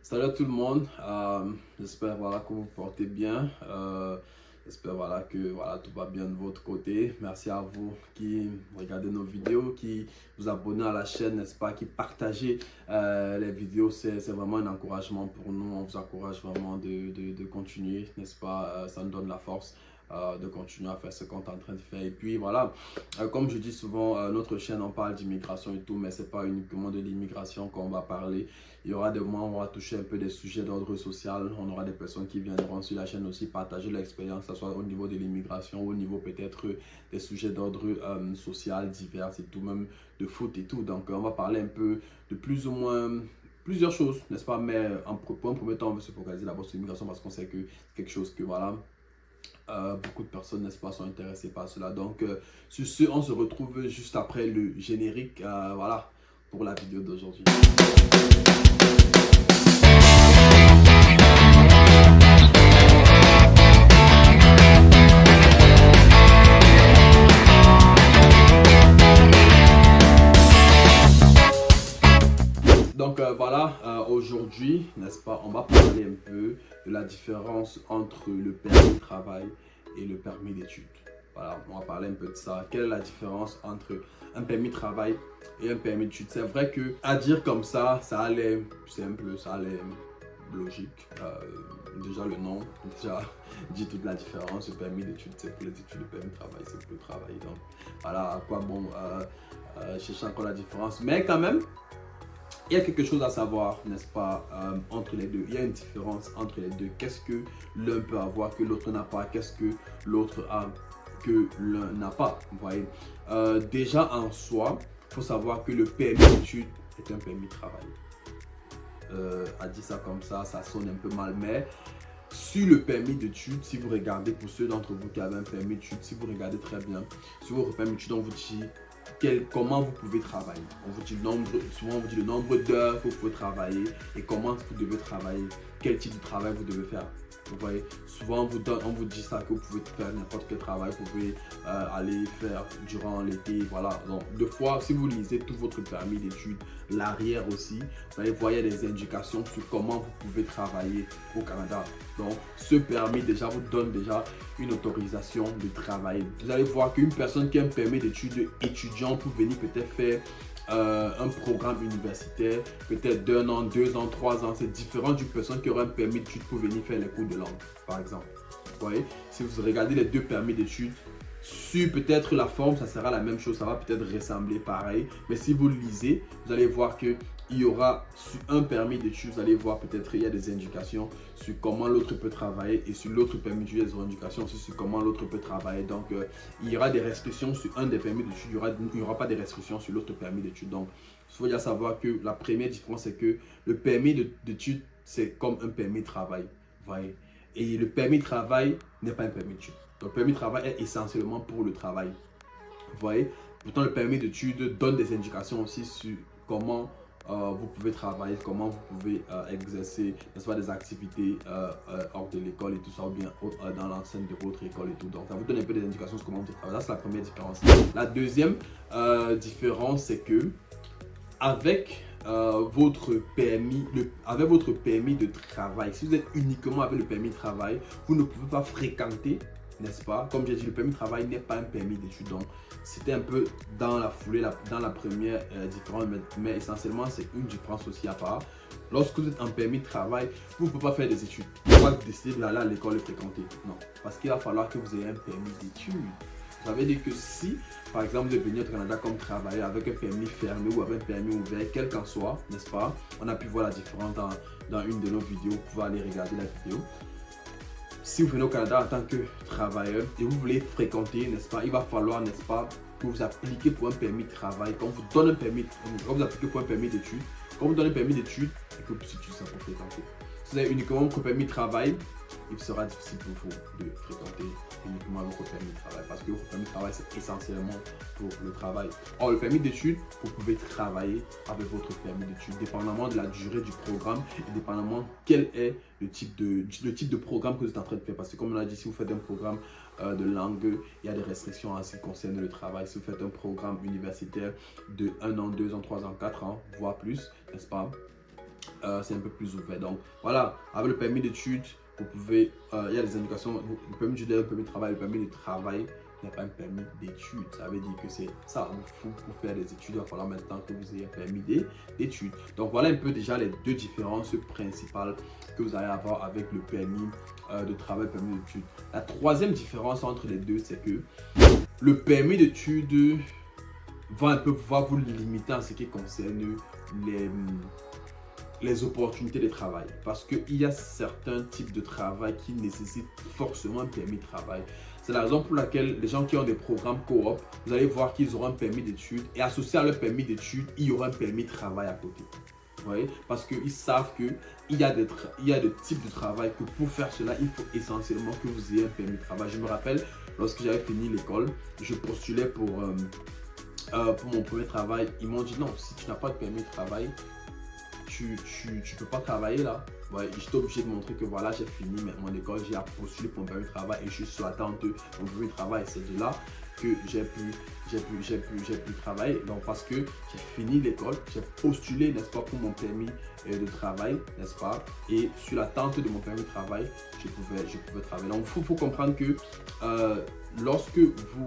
Salut à tout le monde, j'espère que vous vous portez bien, j'espère que tout va bien de votre côté. Merci à vous qui regardez nos vidéos, qui vous abonnez à la chaîne, n'est-ce pas, qui partagez les vidéos, c'est vraiment un encouragement pour nous. On vous encourage vraiment de continuer, n'est-ce pas, ça nous donne la force. De continuer à faire ce qu'on est en train de faire. Et puis voilà, comme je dis souvent, notre chaîne, on parle d'immigration et tout, mais c'est pas uniquement de l'immigration qu'on va parler. Il y aura des moments où on va toucher un peu des sujets d'ordre social. On aura des personnes qui viendront sur la chaîne aussi partager leur expérience, que ce soit au niveau de l'immigration ou au niveau peut-être des sujets d'ordre social divers et tout, même de foot et tout. Donc on va parler un peu de plus ou moins plusieurs choses, n'est-ce pas? Mais pour un premier temps, on veut se focaliser d'abord sur l'immigration parce qu'on sait que c'est quelque chose que voilà. Beaucoup de personnes, n'est-ce pas, sont intéressées par cela. Donc, sur ce, on se retrouve juste après le générique, voilà, pour la vidéo d'aujourd'hui. Donc aujourd'hui, n'est-ce pas, on va parler un peu de la différence entre le permis de travail et le permis d'études. Voilà, on va parler un peu de ça. Quelle est la différence entre un permis de travail et un permis d'études? C'est vrai que à dire comme ça a l'air simple, ça a l'air logique. Déjà le nom, déjà dit toute la différence. Le permis d'études, c'est pour les études. Le permis de travail, c'est pour le travail. Donc voilà, à quoi bon chercher encore la différence. Mais quand même, il y a quelque chose à savoir, n'est-ce pas, entre les deux. Il y a une différence entre les deux. Qu'est-ce que l'un peut avoir que l'autre n'a pas? Qu'est-ce que l'autre a que l'un n'a pas? Vous voyez. Déjà en soi, il faut savoir que le permis d'études est un permis de travail. À dire ça comme ça sonne un peu mal, mais sur le permis d'études, si vous regardez, pour ceux d'entre vous qui avez un permis d'études, si vous regardez très bien, sur votre permis d'études, on vous dit comment vous pouvez travailler. On vous dit souvent on vous dit le nombre d'heures que vous pouvez travailler et comment vous devez travailler, quel type de travail vous devez faire. Vous voyez, souvent on vous dit ça, que vous pouvez faire n'importe quel travail, vous pouvez aller faire durant l'été, voilà. Donc, deux fois, si vous lisez tout votre permis d'études, l'arrière aussi, vous allez voir, il y a des indications sur comment vous pouvez travailler au Canada. Donc, ce permis déjà vous donne déjà une autorisation de travailler. Vous allez voir qu'une personne qui a un permis d'études étudiant pour venir peut-être faire un programme universitaire, peut-être d'1 an, 2 ans, 3 ans, c'est différent d'une personne qui aura un permis d'études pour venir faire les cours de langue, par exemple. Vous voyez, si vous regardez les deux permis d'études, sur peut-être la forme, ça sera la même chose, ça va peut-être ressembler pareil, mais si vous lisez, vous allez voir que il y aura sur un permis d'études, vous allez voir peut-être il y a des indications sur comment l'autre peut travailler et sur l'autre permis d'études, il y a des indications aussi sur comment l'autre peut travailler. Donc, il y aura des restrictions sur un des permis d'études, il n'y aura pas de restrictions sur l'autre permis d'études. Donc, il faut déjà savoir que la première différence, c'est que le permis d'études, c'est comme un permis de travail. Vous voyez? Et le permis de travail n'est pas un permis d'études. Donc, le permis de travail est essentiellement pour le travail. Vous voyez? Pourtant, le permis d'études donne des indications aussi sur comment vous pouvez travailler, comment vous pouvez exercer, n'est-ce pas, des activités hors de l'école et tout ça, ou bien dans l'enceinte de votre école et tout. Donc, ça vous donne un peu des indications sur comment vous travaillez. Ça, c'est la première différence. La deuxième différence, c'est que avec votre permis, avec votre permis de travail, si vous êtes uniquement avec le permis de travail, vous ne pouvez pas fréquenter, n'est-ce pas? Comme j'ai dit, le permis de travail n'est pas un permis d'études. Donc, c'était un peu dans la foulée, dans la première différence, mais essentiellement, c'est une différence aussi à part. Lorsque vous êtes en permis de travail, vous ne pouvez pas faire des études. Vous ne pouvez pas décider d'aller à l'école et fréquenter. Non, parce qu'il va falloir que vous ayez un permis d'études. Ça veut dire que si, par exemple, vous êtes venu au Canada comme travailleur avec un permis fermé ou avec un permis ouvert, quel qu'en soit, n'est-ce pas? On a pu voir la différence dans une de nos vidéos. Vous pouvez aller regarder la vidéo. Si vous venez au Canada en tant que travailleur et vous voulez fréquenter, n'est-ce pas, il va falloir, n'est-ce pas, que vous appliquez pour un permis de travail. Quand vous donne un permis, quand vous appliquez pour un permis d'études, quand vous donnez un permis d'études et que vous utilisez ça pour fréquenter. Si vous avez uniquement votre permis de travail, il sera difficile pour vous de fréquenter uniquement votre permis de travail parce que votre permis de travail c'est essentiellement pour le travail. Or, le permis d'études, vous pouvez travailler avec votre permis d'études dépendamment de la durée du programme et dépendamment quel est le type de programme que vous êtes en train de faire. Parce que comme on a dit, si vous faites un programme de langue, il y a des restrictions en ce qui concerne le travail. Si vous faites un programme universitaire de 1 an, 2 ans, 3 ans, 4 ans, voire plus, n'est-ce pas? c'est un peu plus ouvert. Donc voilà, avec le permis d'études, vous pouvez, il y a des indications, le permis d'études, le permis de travail, le permis de travail n'est pas un permis d'études. Ça veut dire que c'est ça, pour faire des études, il va falloir maintenant que vous ayez un permis d'études. Donc voilà un peu déjà les deux différences principales que vous allez avoir avec le permis de travail, le permis d'études. La troisième différence entre les deux, c'est que le permis d'études va vous limiter en ce qui concerne les opportunités de travail, parce qu'il y a certains types de travail qui nécessitent forcément un permis de travail. C'est la raison pour laquelle les gens qui ont des programmes coop, vous allez voir qu'ils auront un permis d'études et associé à leur permis d'études, il y aura un permis de travail à côté. Vous voyez? Parce qu'ils savent qu'il y a des types de travail que pour faire cela, il faut essentiellement que vous ayez un permis de travail. Je me rappelle, lorsque j'avais fini l'école, je postulais pour mon premier travail. Ils m'ont dit non, si tu n'as pas de permis de travail, tu peux pas travailler là. Ouais, j'étais obligé de montrer que voilà, j'ai fini mon école, j'ai postulé pour mon permis de travail et je suis sur l'attente de mon permis de travail. C'est de là que j'ai pu travailler. Donc parce que j'ai fini l'école, j'ai postulé, n'est-ce pas, pour mon permis de travail, n'est-ce pas, et sur l'attente de mon permis de travail, je pouvais travailler. Donc il faut comprendre que lorsque vous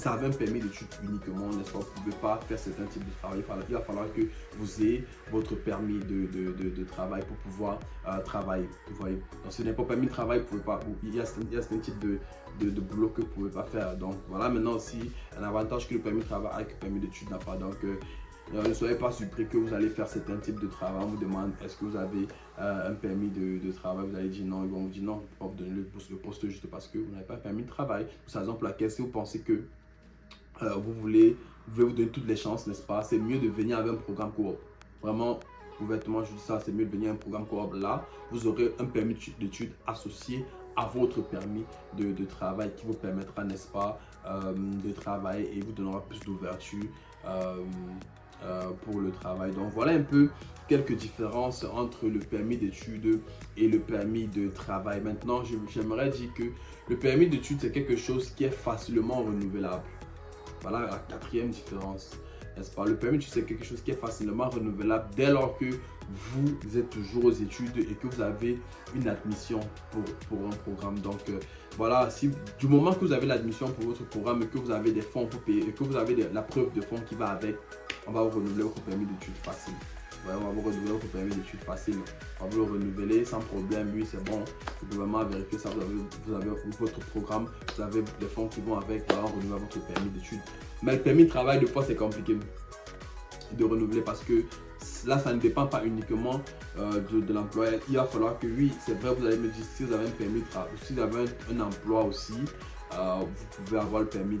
avez un permis d'études uniquement, n'est-ce pas, vous ne pouvez pas faire certains types de travail. Il va falloir que vous ayez votre permis de travail pour pouvoir travailler. Vous voyez, donc si vous n'avez pas permis de travail, vous pouvez pas, il y a certains types de boulot que vous ne pouvez pas faire. Donc voilà maintenant aussi un avantage que le permis de travail avec le permis d'études n'a pas. Donc ne soyez pas surpris que vous allez faire certains types de travail. On vous demande est-ce que vous avez un permis de travail. Vous allez dire non, ils vont vous dire non, on va vous donner le poste juste parce que vous n'avez pas un permis de travail. C'est exemple pour laquelle si vous pensez que vous voulez vous donner toutes les chances, n'est-ce pas, c'est mieux de venir avec un programme coop. Vraiment, ouvertement, je dis ça, c'est mieux de venir avec un programme coop. Là, vous aurez un permis d'études associé à votre permis de travail qui vous permettra, n'est-ce pas, de travailler et vous donnera plus d'ouverture pour le travail. Donc voilà un peu quelques différences entre le permis d'études et le permis de travail. Maintenant, j'aimerais dire que le permis d'études, c'est quelque chose qui est facilement renouvelable. Voilà la quatrième différence, n'est-ce pas? Le permis d'études, c'est quelque chose qui est facilement renouvelable dès lors que vous êtes toujours aux études et que vous avez une admission pour un programme. Donc voilà, si du moment que vous avez l'admission pour votre programme et que vous avez des fonds pour payer et que vous avez la preuve de fonds qui va avec, on va vous renouveler votre permis d'études facile. Ouais, on va vous renouveler votre permis d'études facile. On va vous le renouveler sans problème. Oui, c'est bon. Vous pouvez vraiment vérifier ça. Vous avez votre programme, vous avez les fonds qui vont avec. Voilà, on renouvelle votre permis d'études. Mais le permis de travail, des fois, c'est compliqué de renouveler parce que là, ça ne dépend pas uniquement de l'employeur. Il va falloir que, oui, c'est vrai, vous allez me dire si vous avez un permis de travail, si vous avez un emploi aussi, vous pouvez avoir le permis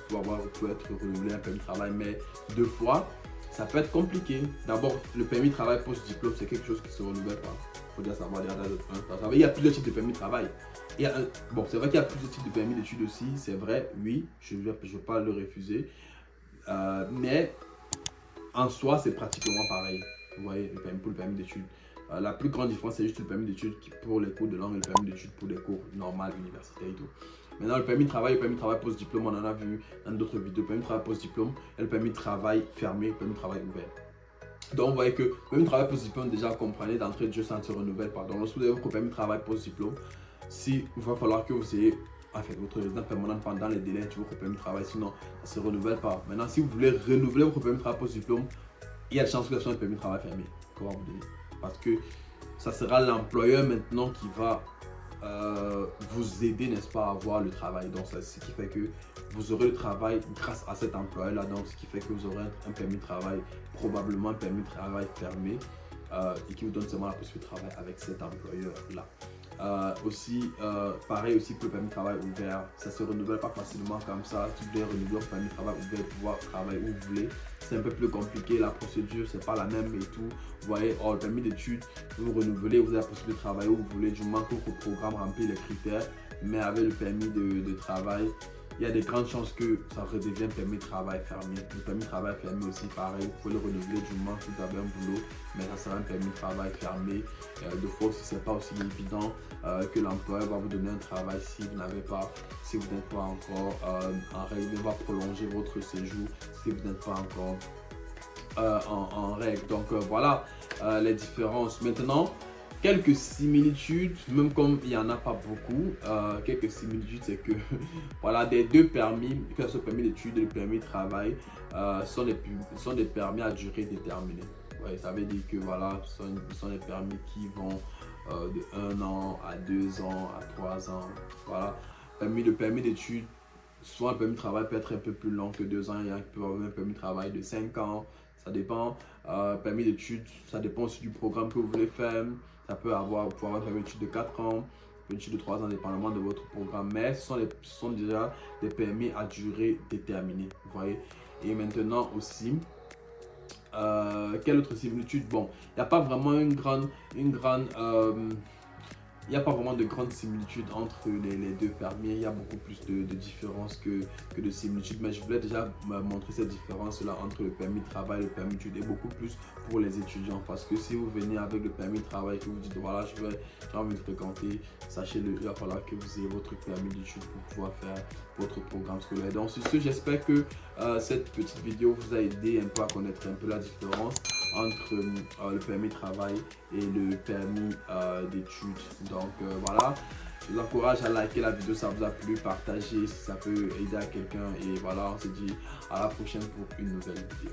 vous pouvez être renouvelé un permis de travail, mais deux fois, ça peut être compliqué. D'abord, le permis de travail post-diplôme, c'est quelque chose qui se renouvelle pas. Il faut bien savoir, il y a plusieurs types de permis de travail. Bon, c'est vrai qu'il y a plusieurs types de permis d'études aussi, c'est vrai, oui, je ne vais pas le refuser. Mais en soi, c'est pratiquement pareil. Vous voyez, pour le permis d'études. La plus grande différence, c'est juste le permis d'études pour les cours de langue et le permis d'études pour les cours normaux, universitaires et tout. Maintenant, le permis de travail post-diplôme, on en a vu dans d'autres vidéos. Le permis de travail post-diplôme et le permis de travail fermé, le permis de travail ouvert. Donc, vous voyez que le permis de travail post-diplôme, déjà, comprenez d'entrée de jeu, ça ne se renouvelle pas. Donc, lorsque vous avez votre permis de travail post-diplôme, il va falloir que vous ayez votre résidence permanente pendant les délais de votre permis de travail, sinon ça ne se renouvelle pas. Maintenant, si vous voulez renouveler votre permis de travail post-diplôme, il y a de chances que ce soit un permis de travail fermé qu'on va vous donner. Parce que ça sera l'employeur maintenant qui va vous aider, n'est-ce pas, à avoir le travail. Donc, ce qui fait que vous aurez le travail grâce à cet employeur-là. Donc, ce qui fait que vous aurez un permis de travail, probablement un permis de travail fermé et qui vous donne seulement la possibilité de travailler avec cet employeur-là. Pareil aussi pour le permis de travail ouvert, ça ne se renouvelle pas facilement comme ça. Si vous devez renouveler votre permis de travail ouvert pour pouvoir travailler où vous voulez, c'est un peu plus compliqué, la procédure c'est pas la même et tout. Vous voyez, le permis d'études, vous renouvelez, vous avez la possibilité de travailler où vous voulez, du moment que votre programme remplit les critères. Mais avec le permis de travail, il y a des grandes chances que ça redevienne permis de travail fermé. Le permis de travail fermé aussi, pareil, vous pouvez le renouveler du moment que vous avez un boulot, mais ça sera un permis de travail fermé. De fois aussi, c'est pas aussi évident que l'employeur va vous donner un travail si vous n'êtes pas encore en règle, il va prolonger votre séjour si vous n'êtes pas encore en règle. Donc voilà les différences. Maintenant, quelques similitudes, même comme il n'y en a pas beaucoup, quelques similitudes, c'est que voilà, des deux permis, que ce soit le permis d'études et le permis de travail, sont des permis à durée déterminée. Ouais, ça veut dire que voilà, ce sont des permis qui vont de 1 an à 2 ans, à 3 ans. Voilà. Le permis d'études, souvent le permis de travail peut être un peu plus long que 2 ans. Il y a qui peut avoir un permis de travail de 5 ans. Ça dépend. Permis d'études, ça dépend aussi du programme que vous voulez faire. Ça peut avoir, vous pouvez avoir un permis d'études de 4 ans, une étude de 3 ans, dépendamment de votre programme. Mais ce sont déjà des permis à durée déterminée. Vous voyez. Et maintenant aussi, quelle autre similitude? Bon, il n'y a pas vraiment il n'y a pas vraiment de grande similitude entre les deux permis. Il y a beaucoup plus de différences que de similitudes. Mais je voulais déjà montrer cette différence-là entre le permis de travail et le permis d'études, et beaucoup plus pour les étudiants. Parce que si vous venez avec le permis de travail et que vous dites voilà, j'ai envie de fréquenter, sachez-le, il va falloir que vous ayez votre permis d'études pour pouvoir faire votre programme scolaire. Donc sur ce, j'espère que cette petite vidéo vous a aidé un peu à connaître un peu la différence entre le permis de travail et le permis d'études. Donc voilà, je vous encourage à liker la vidéo si ça vous a plu, partager si ça peut aider à quelqu'un, et voilà, on se dit à la prochaine pour une nouvelle vidéo.